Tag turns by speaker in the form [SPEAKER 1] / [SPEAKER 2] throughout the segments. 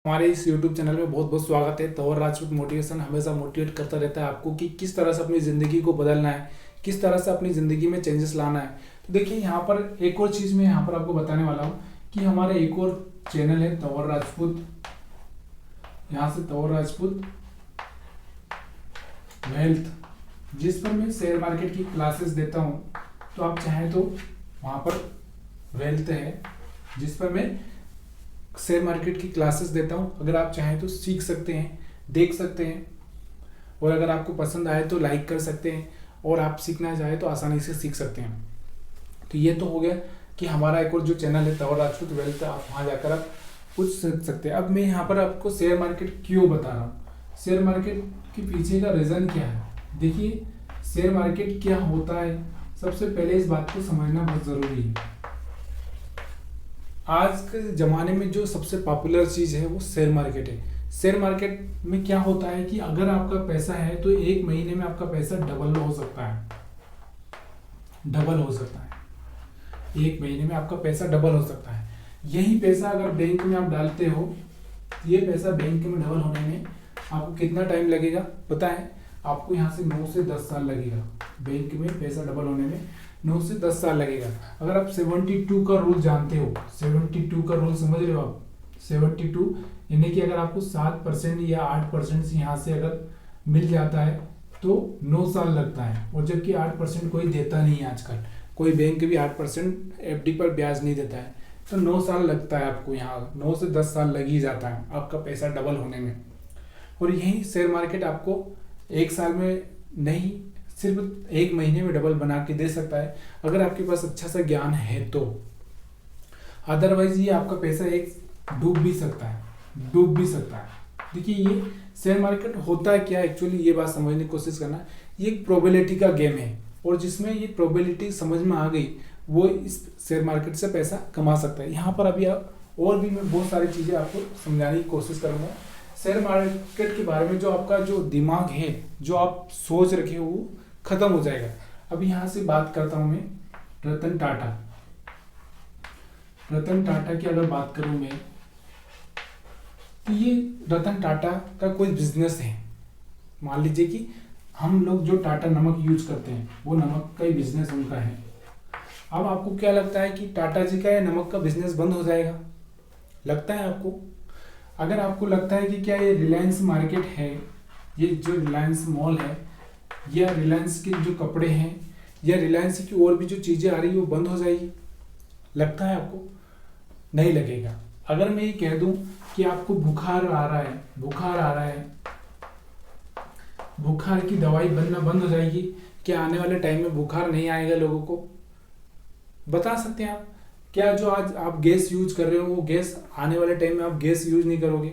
[SPEAKER 1] हमारे इस YouTube channel में बहुत बहुत स्वागत है। तंवर राजपूत मोटिवेशन हमेशा मोटिवेट करता रहता है आपको कि किस तरह से अपनी ज़िंदगी को बदलना है, किस तरह से अपनी ज़िंदगी में चेंजेस लाना है। तो देखिए यहाँ पर एक और चीज़ मैं यहाँ पर आपको बताने वाला हूँ कि हमारा एक और चैनल है तंवर राजपूत। यहाँ से तंवर राजपूत वेल्थ, जिस पर मैं शेयर मार्केट की क्लासेस देता हूँ। तो आप चाहें तो वहाँ पर वेल्थ है जिस पर मैं शेयर मार्केट की क्लासेस देता हूँ। अगर आप चाहें तो सीख सकते हैं, देख सकते हैं, और अगर आपको पसंद आए तो लाइक कर सकते हैं, और आप सीखना चाहें तो आसानी से सीख सकते हैं। तो ये तो हो गया कि हमारा एक और जो चैनल है तंवर राजपूत वेल्थ, आप वहाँ जाकर आप कुछ सीख सकते हैं। अब मैं यहाँ पर आपको शेयर मार्केट क्यों बता रहा हूँ, शेयर मार्केट के पीछे का रीज़न क्या है। देखिए शेयर मार्केट क्या होता है, सबसे पहले इस बात को समझना बहुत ज़रूरी है। आज के ज़माने में जो सबसे पॉपुलर चीज़ है वो शेयर मार्केट है। शेयर मार्केट में क्या होता है कि अगर आपका पैसा है तो एक महीने में आपका पैसा डबल हो सकता है। डबल हो सकता है, एक महीने में आपका पैसा डबल हो सकता है। यही पैसा अगर बैंक में आप डालते हो, ये पैसा बैंक में डबल होने में आपको कितना टाइम लगेगा पता है? आपको यहाँ से 9 से 10 साल लगेगा। बैंक में पैसा डबल होने में 9 से 10 साल लगेगा। अगर आप 72 का रूल जानते हो, 72 का रूल समझ रहे हो आप? 72 यानी कि अगर आपको 7% या 8% यहाँ से अगर मिल जाता है तो 9 साल लगता है, और जबकि 8% कोई देता नहीं है आजकल। कोई बैंक भी 8% एफडी पर ब्याज नहीं देता है, तो 9 साल लगता है आपको। यहाँ 9 से 10 साल लग ही जाता है आपका पैसा डबल होने में। और यही शेयर मार्केट आपको एक साल में नहीं, सिर्फ एक महीने में डबल बना के दे सकता है, अगर आपके पास अच्छा सा ज्ञान है तो। अदरवाइज ये आपका पैसा एक डूब भी सकता है, डूब भी सकता है। देखिए ये शेयर मार्केट होता है क्या एक्चुअली, ये बात समझने की कोशिश करना। ये एक प्रोबेबिलिटी का गेम है, और जिसमें ये प्रोबेबिलिटी समझ में आ गई वो इस शेयर मार्केट से पैसा कमा सकता है। यहाँ पर अभी और भी मैं बहुत सारी चीज़ें आपको समझाने की कोशिश करूँगा। शेयर मार्केट के बारे में जो आपका जो दिमाग है, जो आप सोच रखे हो, वो खत्म हो जाएगा। अभी यहाँ से बात करता हूँ मैं रतन टाटा। रतन टाटा की अगर बात करूँ मैं, तो ये रतन टाटा का कोई बिजनेस है। मान लीजिए कि हम लोग जो टाटा नमक यूज करते हैं वो नमक का ही बिजनेस उनका है। अब आपको क्या लगता है कि टाटा जी का ये नमक का बिजनेस बंद हो जाएगा? लगता है आपको? अगर आपको लगता है कि क्या ये रिलायंस मार्केट है, ये जो रिलायंस मॉल है, या रिलायंस के जो कपड़े हैं, या रिलायंस की और भी जो चीज़ें आ रही है वो बंद हो जाएगी, लगता है आपको? नहीं लगेगा। अगर मैं ये कह दूं कि आपको बुखार आ रहा है, बुखार आ रहा है, बुखार की दवाई बनना बंद हो जाएगी, क्या आने वाले टाइम में बुखार नहीं आएगा लोगों को? बता सकते हैं आप? क्या जो आज आप गैस यूज कर रहे हो वो गैस आने वाले टाइम में आप गैस यूज नहीं करोगे?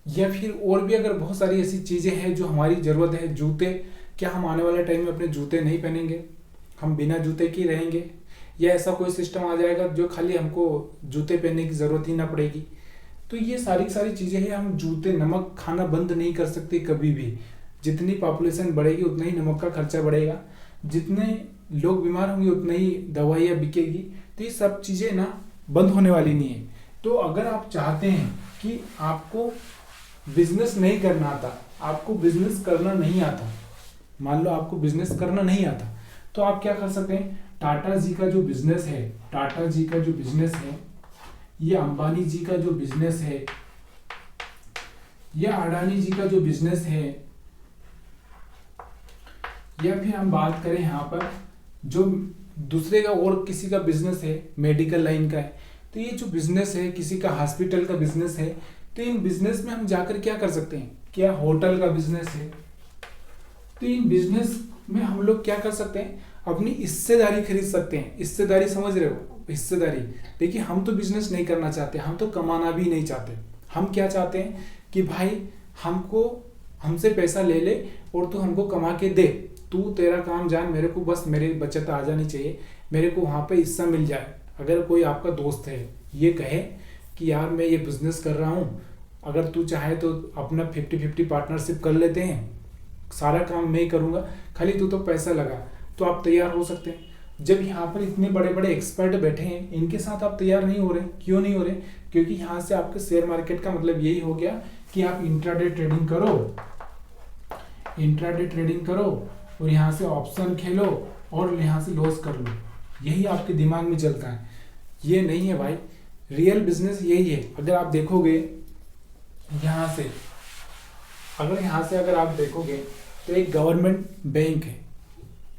[SPEAKER 1] या फिर और भी अगर बहुत सारी ऐसी चीज़ें हैं जो हमारी ज़रूरत है, जूते, क्या हम आने वाले टाइम में अपने जूते नहीं पहनेंगे? हम बिना जूते के रहेंगे? या ऐसा कोई सिस्टम आ जाएगा जो खाली हमको जूते पहनने की ज़रूरत ही ना पड़ेगी? तो ये सारी सारी चीज़ें हैं। हम जूते, नमक खाना बंद नहीं कर सकते कभी भी। जितनी पॉपुलेशन बढ़ेगी उतना ही नमक का खर्चा बढ़ेगा, जितने लोग बीमार होंगे उतना ही दवाइयाँ बिकेगी। तो ये सब चीज़ें ना बंद होने वाली नहीं है। तो अगर आप चाहते हैं कि आपको बिजनेस नहीं करना आता, आपको बिजनेस करना नहीं आता, मान लो आपको बिजनेस करना नहीं आता, तो आप क्या कर सकते हैं? टाटा जी का जो बिजनेस है, टाटा जी का जो बिजनेस है, ये अंबानी जी का जो बिजनेस है, या अडानी जी का जो बिजनेस है, या फिर हम बात करें यहाँ पर जो दूसरे का और किसी का बिजनेस है, मेडिकल लाइन का है, तो ये जो बिजनेस है, किसी का हॉस्पिटल का बिजनेस है, तो इन बिजनेस में हम जाकर क्या कर सकते हैं? क्या होटल का बिजनेस है, तो इन बिजनेस में हम लोग क्या कर सकते हैं? अपनी हिस्सेदारी खरीद सकते हैं। हिस्सेदारी समझ रहे हो? हिस्सेदारी। देखिए हम तो बिजनेस नहीं करना चाहते, हम तो कमाना भी नहीं चाहते। हम क्या चाहते हैं कि भाई हमको, हमसे पैसा ले ले और तू हमको कमा के दे, तू तेरा काम जान, मेरे को बस मेरी बचत आ जानी चाहिए, मेरे को वहाँ पे हिस्सा मिल जाए। अगर कोई आपका दोस्त है ये कहे कि यार मैं ये बिजनेस कर रहा हूँ, अगर तू चाहे तो अपना 50-50 पार्टनरशिप कर लेते हैं, सारा काम मैं ही करूँगा, खाली तू तो पैसा लगा, तो आप तैयार हो सकते हैं। जब यहाँ पर इतने बड़े बड़े एक्सपर्ट बैठे हैं, इनके साथ आप तैयार नहीं हो रहे। क्यों नहीं हो रहे? क्योंकि यहाँ से आपके शेयर मार्केट का मतलब यही हो गया कि आप इंट्राडे ट्रेडिंग करो, इंट्राडे ट्रेडिंग करो और यहाँ से ऑप्शन खेलो और यहाँ से लॉस कर लो। यही आपके दिमाग में चलता है। ये नहीं है भाई, रियल बिजनेस यही है। अगर आप देखोगे यहाँ से, अगर आप देखोगे तो एक गवर्नमेंट बैंक है,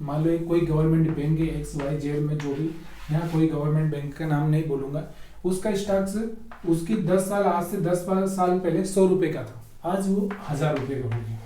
[SPEAKER 1] मान लो एक कोई गवर्नमेंट बैंक है XYZ में, जो भी, यहाँ कोई गवर्नमेंट बैंक का नाम नहीं बोलूंगा, उसका स्टॉक उसकी 10 साल, आज से 10 साल पहले 100 रुपए का था, आज वो 1000 रुपए का हो गया।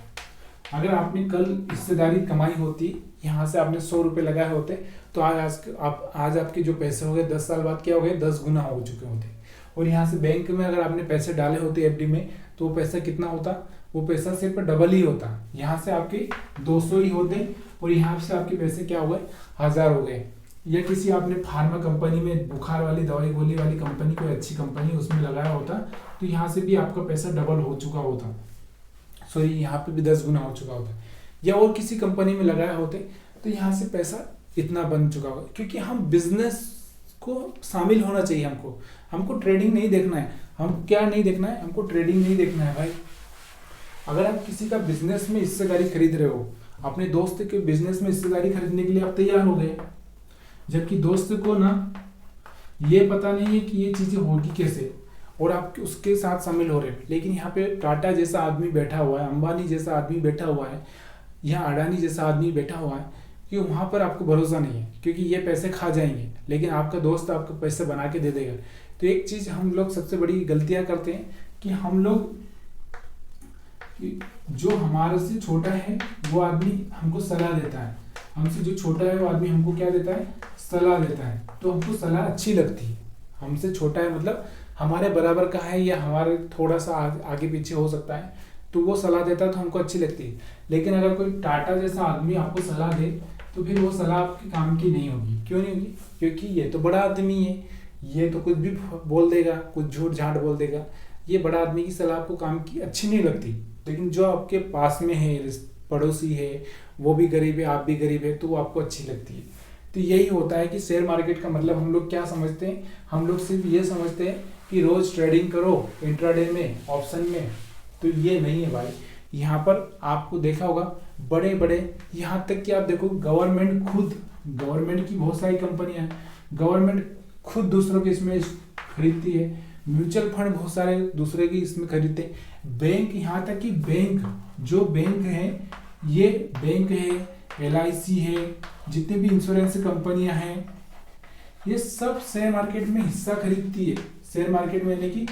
[SPEAKER 1] अगर आपने कल हिस्सेदारी कमाई होती, यहाँ से आपने 100 रुपए लगाए होते, तो आज आपके जो पैसे हो गए 10 साल बाद क्या हो गए, 10 गुना हो चुके होते। और यहाँ से बैंक में अगर आपने पैसे डाले होते FD में, तो वो पैसा कितना होता, वो पैसा सिर्फ डबल ही होता। यहाँ से आपके 200 ही होते और यहाँ से आपके पैसे क्या हो गए, 1000 हो गए। या किसी आपने फार्मा कंपनी में, बुखार वाली दवाई गोली वाली कंपनी, कोई अच्छी कंपनी, उसमें लगाया होता, तो यहाँ से भी आपका पैसा डबल हो चुका होता। सॉरी, यहाँ पे भी 10 गुना हो चुका होता। या और किसी कंपनी में लगाया होते तो यहाँ से पैसा इतना बन चुका होगा। क्योंकि हम बिजनेस को शामिल होना चाहिए, हमको ट्रेडिंग नहीं देखना है। हम क्या नहीं देखना है, हमको ट्रेडिंग नहीं देखना है भाई। अगर आप किसी का बिजनेस में हिस्सेदारी खरीद रहे हो, अपने दोस्त के बिजनेस में हिस्सेदारी खरीदने के लिए आप तैयार हो गए, जबकि दोस्त को ना ये पता नहीं है कि ये चीजें होगी कैसे, और आप उसके साथ शामिल हो रहे हैं। लेकिन यहाँ पे टाटा जैसा आदमी बैठा हुआ है, अंबानी जैसा आदमी बैठा हुआ है, यहाँ अडानी जैसा आदमी बैठा हुआ है, कि वहाँ पर आपको भरोसा नहीं है, क्योंकि ये पैसे खा जाएंगे, लेकिन आपका दोस्त आपको पैसे बना के दे देगा। तो एक चीज हम लोग सबसे बड़ी गलतियां करते हैं कि हम लोग, जो हमारे से छोटा है वो आदमी हमको सलाह देता है, हमसे जो छोटा है वो आदमी हमको क्या देता है, सलाह देता है। तो हमको सलाह अच्छी लगती है। हमसे छोटा है मतलब हमारे बराबर का है या हमारे थोड़ा सा आगे पीछे हो सकता है, तो वो सलाह देता है तो हमको अच्छी लगती है। लेकिन अगर कोई टाटा जैसा आदमी आपको सलाह दे, तो फिर वो सलाह आपके काम की नहीं होगी। क्यों नहीं होगी? क्योंकि ये तो बड़ा आदमी है, ये तो कुछ भी बोल देगा, कुछ झूठ झाट बोल देगा। ये बड़ा आदमी की सलाह आपको काम की अच्छी नहीं लगती। लेकिन जो आपके पास में है, पड़ोसी है, वो भी गरीब है, आप भी गरीब है, तो वो आपको अच्छी लगती है। तो यही होता है कि शेयर मार्केट का मतलब हम लोग क्या समझते हैं, हम लोग सिर्फ ये समझते हैं कि रोज ट्रेडिंग करो इंट्राडे में, ऑप्शन में। तो ये नहीं है भाई। यहाँ पर आपको देखा होगा बड़े बड़े, यहाँ तक कि आप देखो गवर्नमेंट की बहुत सारी कंपनियां हैं, गवर्नमेंट खुद दूसरों के इसमें खरीदती है, म्यूचुअल फंड बहुत सारे दूसरे की इसमें खरीदते हैं, बैंक, यहाँ तक कि जो बैंक है, ये बैंक है, LIC है, जितनी भी इंश्योरेंस कंपनियां हैं, ये सब शेयर मार्केट में हिस्सा खरीदती है। शेयर मार्केट में यानी कि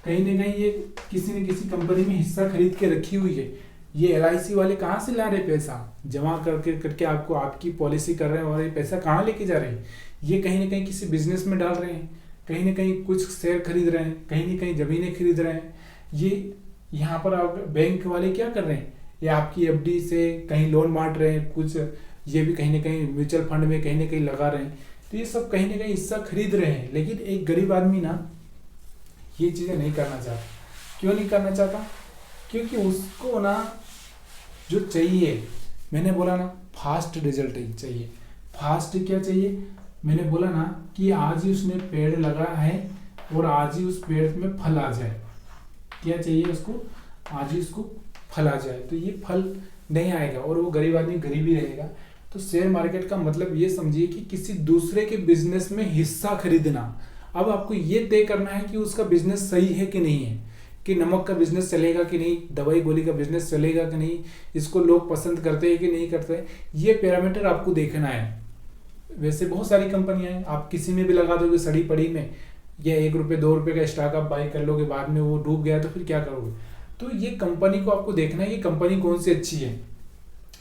[SPEAKER 1] कहीं ना कहीं ये किसी न किसी कंपनी में हिस्सा खरीद के रखी हुई है। ये LIC वाले कहाँ से ला रहे पैसा, जमा करके आपको आपकी पॉलिसी कर रहे हैं, और ये पैसा कहाँ लेके जा रहे हैं? ये कहीं ना कहीं किसी बिजनेस में डाल रहे हैं, कहीं ना कहीं कुछ शेयर खरीद रहे हैं, कहीं ना कहीं जमीनें खरीद रहे हैं। ये यहाँ पर आप बैंक वाले क्या कर रहे हैं, ये आपकी FD से कहीं लोन बांट रहे हैं, कुछ ये भी कहीं ना कहीं म्यूचुअल फंड में कहीं ना कहीं लगा रहे हैं। तो ये सब कहीं ना कहीं हिस्सा खरीद रहे हैं। लेकिन एक गरीब आदमी ना ये चीजें नहीं करना चाहता। क्यों नहीं करना चाहता? क्योंकि उसको ना जो चाहिए, मैंने बोला ना फास्ट रिजल्ट चाहिए। फास्ट क्या चाहिए? मैंने बोला ना कि आज ही उसने पेड़ लगाया है और आज ही उस पेड़ में फल आ जाए। क्या चाहिए उसको? आज ही उसको फल आ जाए। तो ये फल नहीं आएगा और वो गरीब आदमी गरीब ही रहेगा। तो शेयर मार्केट का मतलब ये समझिए कि किसी दूसरे के बिजनेस में हिस्सा खरीदना। अब आपको ये तय करना है कि उसका बिजनेस सही है कि नहीं है, कि नमक का बिजनेस चलेगा कि नहीं, दवाई गोली का बिजनेस चलेगा कि नहीं, इसको लोग पसंद करते हैं कि नहीं करते, ये पैरामीटर आपको देखना है। वैसे बहुत सारी कंपनियां हैं, आप किसी में भी लगा दोगे सड़ी पड़ी में, या 1 रुपये 2 रुपये का स्टॉक आप बाई कर लोगे, बाद में वो डूब गया तो फिर क्या करोगे? तो ये कंपनी को आपको देखना है, ये कंपनी कौन सी अच्छी है,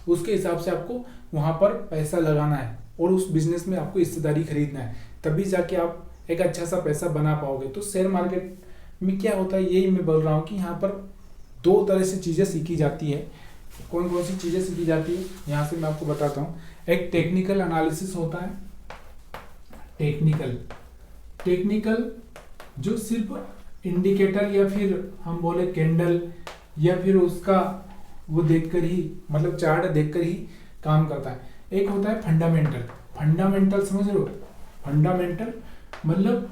[SPEAKER 1] उसके हिसाब से आपको वहां पर पैसा लगाना है और उस बिजनेस में आपको हिस्सेदारी खरीदना है, तभी जाके आप एक अच्छा सा पैसा बना पाओगे। तो शेयर मार्केट में क्या होता है, यही मैं बोल रहा हूँ कि यहाँ पर 2 तरह से चीज़ें सीखी जाती है। कौन कौन सी चीज़ें सीखी जाती है, यहाँ से मैं आपको बताता हूँ। एक टेक्निकल एनालिसिस होता है। टेक्निकल जो सिर्फ इंडिकेटर या फिर हम बोले कैंडल या फिर उसका वो देखकर ही, मतलब चार्ट देखकर ही काम करता है। एक होता है फंडामेंटल। फंडामेंटल समझ रहे हो? फंडामेंटल मतलब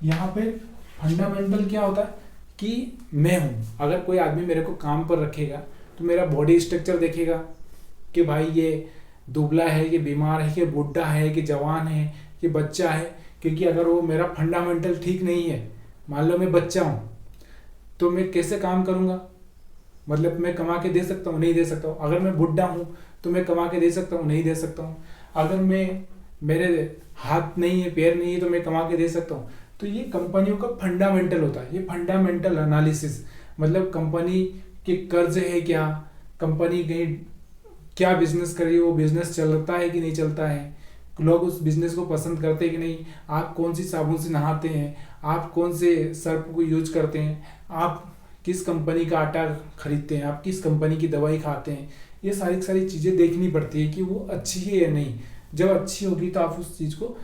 [SPEAKER 1] यहाँ पे फंडामेंटल क्या होता है कि मैं हूँ, अगर कोई आदमी मेरे को काम पर रखेगा तो मेरा बॉडी स्ट्रक्चर देखेगा कि भाई ये दुबला है, ये बीमार है, ये बुढ़ा है, कि जवान है, ये बच्चा है। क्योंकि अगर वो मेरा फंडामेंटल ठीक नहीं है, मान लो मैं बच्चा हूँ, तो मैं कैसे काम करूँगा? मतलब मैं कमा के दे सकता हूँ? नहीं दे सकता हूँ। अगर मैं बुढ़ा हूँ तो मैं कमा के दे सकता हूँ? नहीं दे सकता हूँ। अगर मैं मेरे हाथ नहीं है, पैर नहीं है, तो मैं कमा के दे सकता हूँ? तो ये कंपनियों का फंडामेंटल होता है, ये फंडामेंटल एनालिसिस। मतलब कंपनी के कर्ज है क्या, कंपनी कहीं क्या बिजनेस कर रही है, वो बिजनेस चलता है कि नहीं चलता है, लोग उस बिजनेस को पसंद करते हैं कि नहीं, आप कौन सी साबुन से नहाते हैं, आप कौन से सर्फ को यूज करते हैं, आप किस कंपनी का आटा खरीदते हैं, आप किस कंपनी की दवाई खाते हैं। ये सारी सारी चीज़ें देखनी पड़ती है कि वो अच्छी है या नहीं। जब अच्छी होगी तो आप उस चीज़ को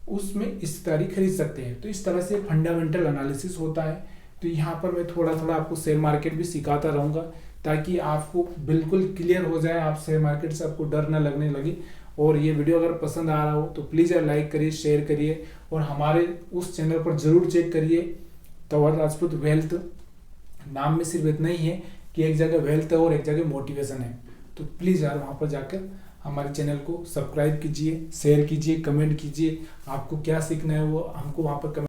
[SPEAKER 1] उसमें इस तारीख खरीद सकते हैं। तो इस तरह से फंडामेंटल एनालिसिस होता है। तो यहाँ पर मैं थोड़ा थोड़ा आपको शेयर मार्केट भी सिखाता रहूँगा, ताकि आपको बिल्कुल क्लियर हो जाए, आप शेयर मार्केट से आपको डर ना लगने लगे। और ये वीडियो अगर पसंद आ रहा हो तो प्लीज़ यार लाइक करिए, शेयर करिए, और हमारे उस चैनल पर ज़रूर चेक करिए, तंवर राजपूत वेल्थ। नाम में सिर्फ इतना ही है कि एक जगह वेल्थ है और एक जगह मोटिवेशन है। तो प्लीज़ यार वहाँ पर जाकर हमारे चैनल को सब्सक्राइब कीजिए, शेयर कीजिए, कमेंट कीजिए। आपको क्या सीखना है वो हमको वहाँ पर कमेंट